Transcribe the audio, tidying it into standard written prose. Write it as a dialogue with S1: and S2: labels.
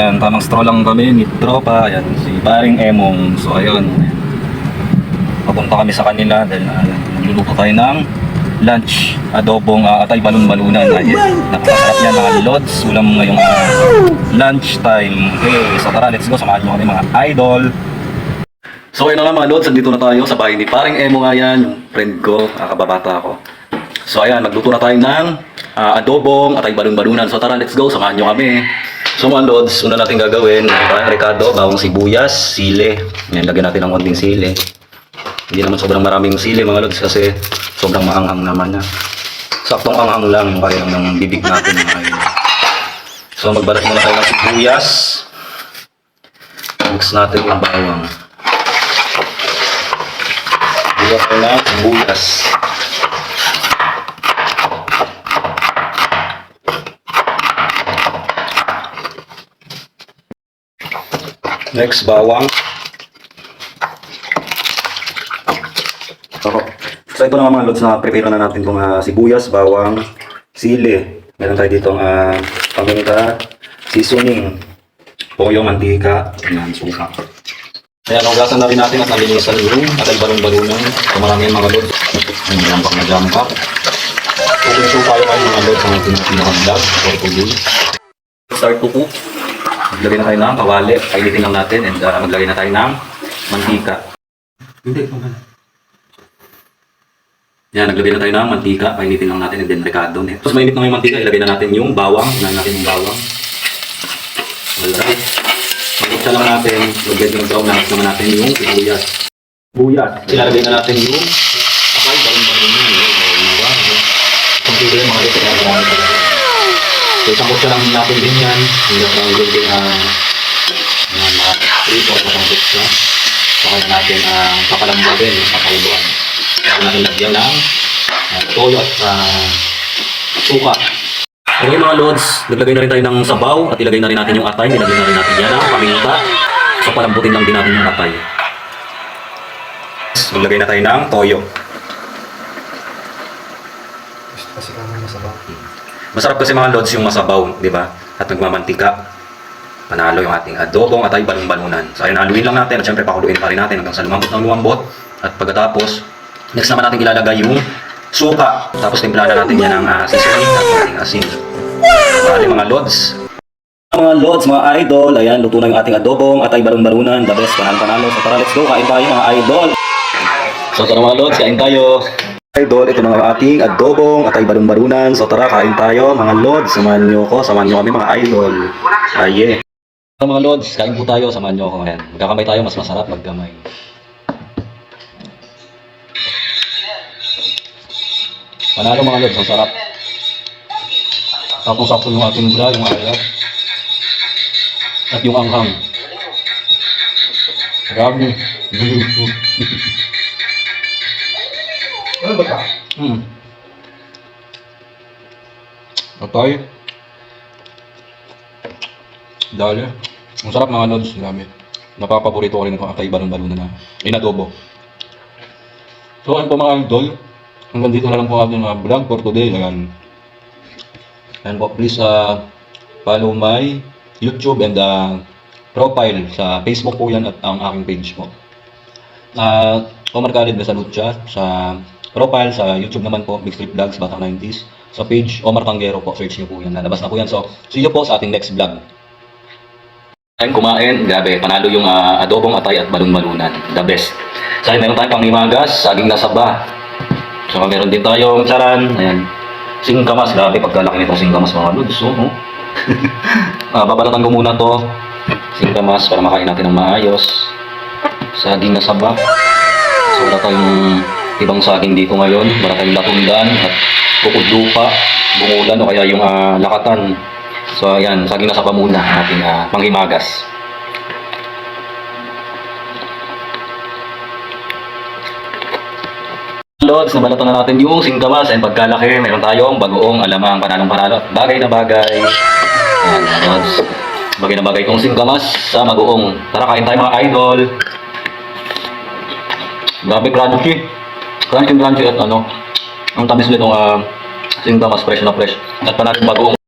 S1: Ayan, tamang straw lang kami ni tropa. Ayan, si paring Emong. So ayun, papunta kami sa kanila dahil nagluluto tayo ng lunch, adobong atay balon-balunan. Ayan, napakasarap yan mga lods. Ulam ngayong lunch time. Okay, so tara, let's go. Samahan nyo kami mga idol. So ayun na nga mga lods, dito na tayo sa bahay ni paring Emong. Ayan, yung friend ko, kababata ako. So ayan, magluto na tayo ng adobong atay balon-balunan. So tara, let's go. Samahan nyo kami. So mga lods, una natin gagawin, Ricardo, bawang sibuyas, sili. Yan, lagyan natin ng konting sili. Hindi naman sobrang maraming sili mga lods kasi sobrang maanghang naman na. Saktong anghang lang yung kaya ng bibig natin mga idol. So magbalat muna tayo ng sibuyas. Mix natin yung bawang. Buwat tayo ng sibuyas. Next, bawang. So ito na mga lods na prepare na natin itong sibuyas, bawang, sili. Meron tayo ditong paminta, seasoning, toyo, mantika, yan, suka. Ayan, hugasan na rin natin at nalinisan yung atay balon-balunan. So marami yan mga lods. Jampak na jampak. Cooking show tayo kayo mga lods ang pinaka-vlog for today. Start to cook. Maglagay na tayo ng kawali, painitin lang natin, and maglagay na tayo ng mantika. Hindi, yan, naglagay na tayo ng mantika, painitin lang natin, and then Ricardo. Tapos mainit na yung mantika, ilagay na natin yung bawang, natin yung bawang. Alright. Pagkutsa lang natin, maglagay ng brown naman natin yung sibuyas. Ilalagay na natin yung akay, balon-balunan. Computer yung mga ito, so isang kutsa lang natin din yan. Hanggang lang din mga 3 o 4 kutsa. Saka natin papalambutin, papailuan. Saka natin lagyan ng toyo at suka. Okay mga lods, naglagay na rin tayo ng sabaw at ilagay na rin natin yung atay. Nilagay na rin natin yan ang paminta. So palambutin lang din natin yung atay. Maglagay na tayo ng toyo. Kasi kami masabaw. Masarap kasi mga lods yung masabaw, di ba? At nagmamantika. Panalo yung ating adobong atay balon-balunan. So ayun, haluin lang natin at syempre pakuluin pa rin natin hanggang sa lumambot. At pagkatapos, next naman natin ilalagay yung suka. Tapos timplahan natin yan ng seasoning at konting asin. Bali mga lods. Mga lods, mga idol, ayan, luto na yung ating adobong atay balon-balunan. The best, panalo. So tara, let's go, kain tayo mga idol. So tara mga lods, kain tayo. Idol, ito na ang ating adobong atay balon-balunan. So tara, kain tayo mga lods. Samahan nyo kami mga idol. Aye. Mga lods, kain po tayo. Samahan nyo ako ngayon. Magkakamay tayo, mas masarap magkamay. Panalo mga lods, ang sarap. Sakto-sakto yung ating bra, yung alat. At yung anghang. Grabe. Ano ba ka? Atay. Dali. Ang sarap mga lods. Grabe. Napapaborito ko rin itong atay balon-balunan na inadobo. So ayun po mga idol. Hanggang dito na lang po ating vlog for today. Ayan. And po please follow my YouTube and profile sa Facebook po yan at ang aking page po. Omar Khalid Besalucha sa profile, sa YouTube naman po, Big Street Vlogs, Batang 90s. Sa page, Omar Tanggero po, search nyo po yan. Lalabas na po yan. So, see you po sa ating next vlog. Ayun, kumain. Grabe, panalo yung adobong atay at balon-balunan. The best. So, meron tayong pangimagas, saging nasaba. So, meron din tayong charan. Ayan. Singkamas. Grabe, pagkalaki nitong singkamas mga lods. So, babalatan ko muna to. Singkamas para makain natin ng maayos. Saging nasaba. So, wala tayong ibang saging dito ngayon. Wala tayong latundan at bukod lupa, bungulan o kaya yung lakatan. So ayan, saging nasaba muna ating panghimagas. Lods, nabalatan na natin yung singkamas. Ayan, pagkalaki, meron tayong bagoong alamang panalong-panalo. Bagay na bagay. Ayan, lods. Bagay na bagay itong singkamas sa bagoong. Tara, kain tayo mga idol. Grabe, crunchy. Crunchy at ang tamis nitong singkamas, fresh na fresh. At panalo bagoong.